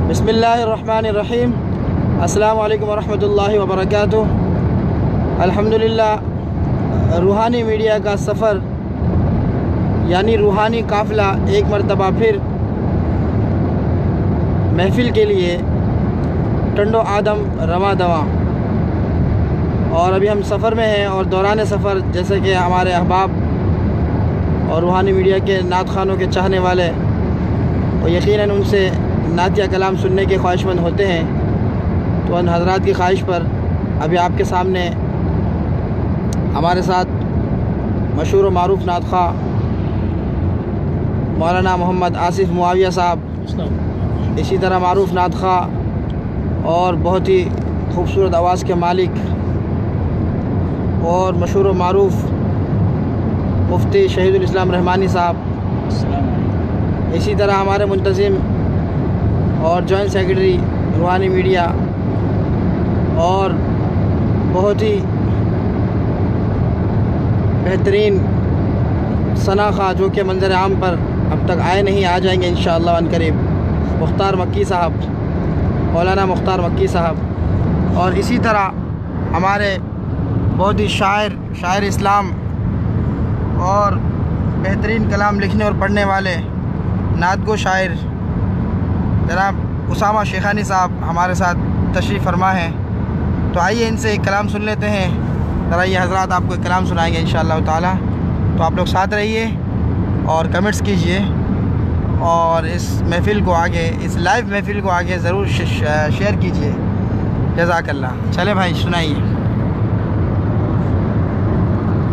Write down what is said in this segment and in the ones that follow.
बिस्मिल्लाहिर्रहमानिर्रहीम। अस्सलामु अलैकुम वरहमतुल्लाहि वबरकातुहू। अल्हम्दुलिल्लाह, रूहानी मीडिया का सफ़र यानी रूहानी काफ़िला एक मरतबा फिर महफ़िल के लिए टंडो आदम रवा दवा। और अभी हम सफ़र में हैं और दौरान सफ़र जैसे कि हमारे अहबाब और रूहानी मीडिया के नात ख़ानों के चाहने वाले और यकीनन उनसे नात या कलाम सुनने के ख्वाहिशमंद होते हैं, तो उन हज़रात की ख्वाहिश पर अभी आपके सामने हमारे साथ मशहूर व मारूफ़ नात ख़ा मौलाना मोहम्मद आसिफ़ मुआविया साहब, इसी तरह मारूफ़ नात ख़ा और बहुत ही खूबसूरत आवाज़ के मालिक और मशहूर व मारूफ़ मुफ्ती शहीदुल इस्लाम रहमानी साहब, इसी तरह हमारे मुंतज़िम और जॉइंट सेक्रेटरी रूहानी मीडिया और बहुत ही बेहतरीन सना खा जो कि मंजर आम पर अब तक आए नहीं, आ जाएंगे इंशाअल्लाह अनकरीब, मुख्तार मक्की साहब, मौलाना मुख्तार मक्की साहब। और इसी तरह हमारे बहुत ही शायर इस्लाम और बेहतरीन कलाम लिखने और पढ़ने वाले नात गो शायर जनाब उसामा शेखानी साहब हमारे साथ तशरीफ़ फरमा हैं। तो आइए इनसे एक कलाम सुन लेते हैं। ज़रा ये हज़रात आपको एक कलाम सुनाएंगे इंशाअल्लाह ताला। तो आप लोग साथ रहिए और कमेंट्स कीजिए और इस महफ़िल को आगे, इस लाइव महफ़िल को आगे ज़रूर शेयर कीजिए। जज़ाकल्लाह। चले भाई सुनाइए।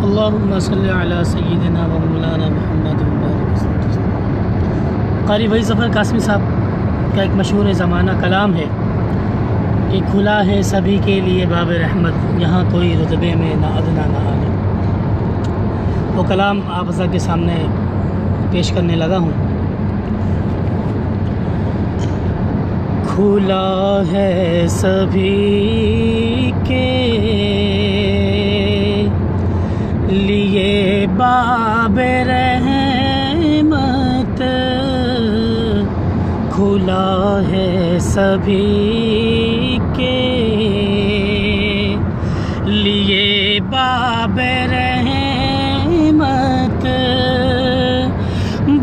अल्लाहुम्मा सल्ली अला सय्यिदिना व मौलाना मुहम्मद क़ारी वही ज़फ़र कासमी साहब का एक मशहूर ज़माना कलाम है कि खुला है सभी के लिए बाब रहमत, यहाँ कोई रुतबे में ना अदना ना आले। वो कलाम आप हज़रात के सामने पेश करने लगा हूँ। खुला है सभी के लिए बाब रहमत, खुला है सभी के लिए बाब रहमत,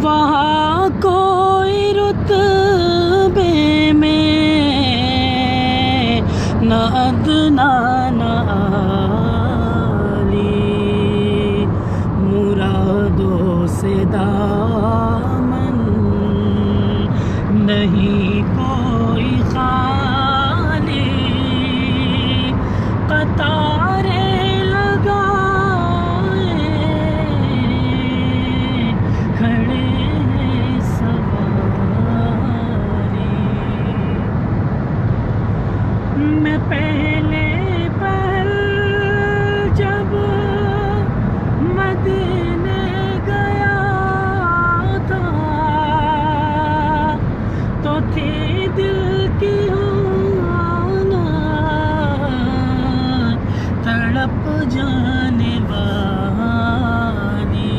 वहाँ कोई रुतबे में न अदना न आली, मुरादों से दामन नहीं कोई खाली, कतारे लगाए खड़े हैं सवारी। मैं पहले जब मदीने गया था तो थी दिल की होना तड़प जाने वाली।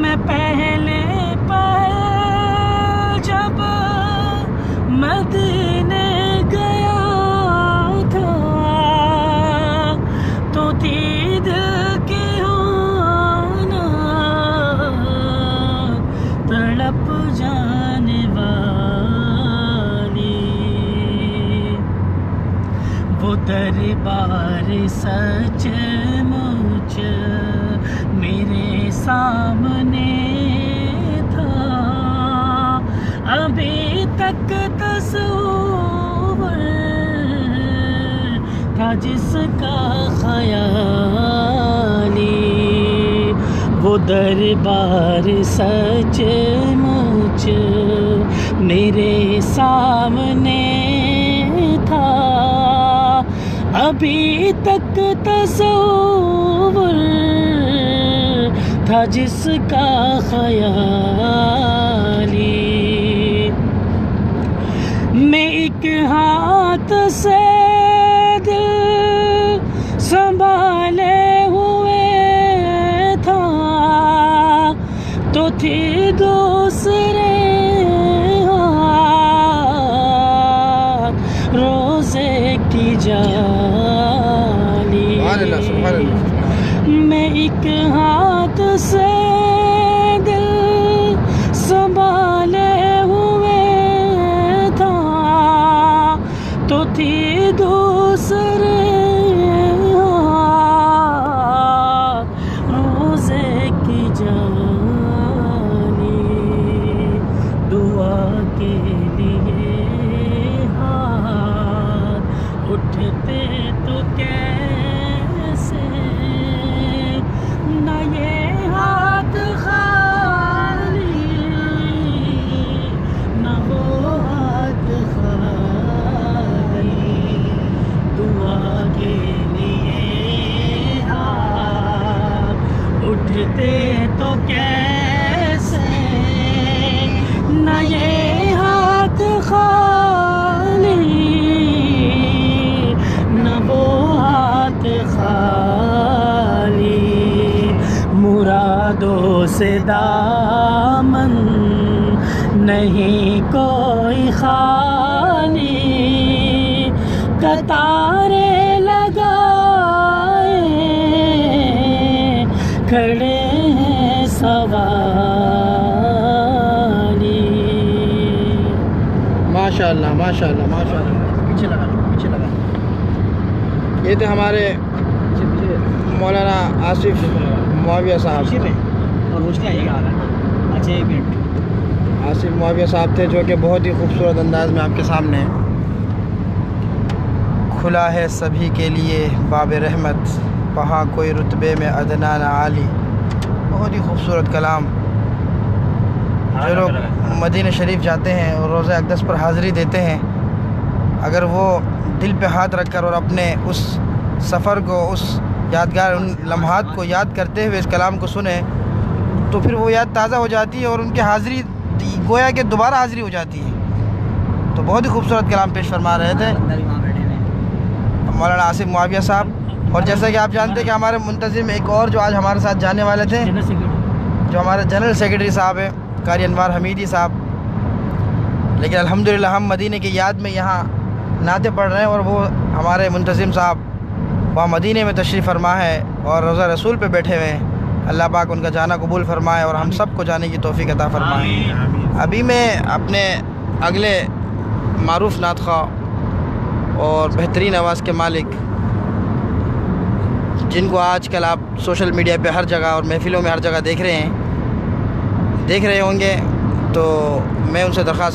मैं पहले जब मदीने गया था तो थी दिल की होना तड़प जाने वाली। वो दरबार सचमुच मेरे सामने था, अभी तक तस्वीर था जिसका ख़याली। वो दरबार सचमुच मेरे सामने था, अभी तक तस्वीर था जिसका ख़याली। मैं एक हाथ से दिल संभाले हुए था तो थी दूसरे हाथ दुआ के लिए हाथ उठते तो कैसे न ये हाथ खाली न वो हाथ खाली दुआ के लिए हाथ उठते तो कैसे न ये हाथ खाली न वो हाथ खाली मुरादों से दामन नहीं कोई खाली कतारे लगाए खड़े हैं सवारी। माशाल्लाह माशाल्लाह माशाल्लाह। पीछे लगा ये थे हमारे मौलाना आसिफ मुआविया साहब। और रोशनी आएगा अच्छा 1 मिनट। आसिफ मुआविया साहब थे जो कि बहुत ही खूबसूरत अंदाज में आपके सामने खुला है सभी के लिए बाब रहमत वहाँ कोई रुतबे में अदना न आली। बहुत ही खूबसूरत कलाम। जो लोग मदीना शरीफ जाते हैं और रोज़ा अक़दस पर हाज़िरी देते हैं, अगर वो दिल पे हाथ रखकर और अपने उस सफ़र को, उस यादगार उन लम्हात को याद करते हुए इस कलाम को सुने तो फिर वो याद ताज़ा हो जाती है और उनकी हाज़िरी गोया कि दोबारा हाज़िरी हो जाती है। तो बहुत ही खूबसूरत कलाम पेश फरमा रहे थे मौलाना आसिफ मुआविया साहब। और जैसा कि आप जानते हैं कि हमारे मुंतज़िम एक और जो आज हमारे साथ जाने वाले थे, जो हमारे जनरल सेक्रेटरी साहब हैं कारी अनवार हमीदी साहब, लेकिन अल्हम्दुलिल्लाह हम मदीने की याद में यहाँ नाते पढ़ रहे हैं और वो हमारे मुंतज़िम साहब वहाँ मदीने में तशरीफ़ फरमा है और रोज़ा रसूल पे बैठे हुए हैं। अल्लाह पाक उनका जाना कबूल फरमाए और हम सब को जाने की तौफ़ीक अता फरमाए। अभी मैं अपने अगले मारूफ़ नात ख़्वा और बेहतरीन आवाज़ के मालिक, जिनको आजकल आप सोशल मीडिया पे हर जगह और महफ़िलों में हर जगह देख रहे होंगे, तो मैं उनसे दरख्वास्त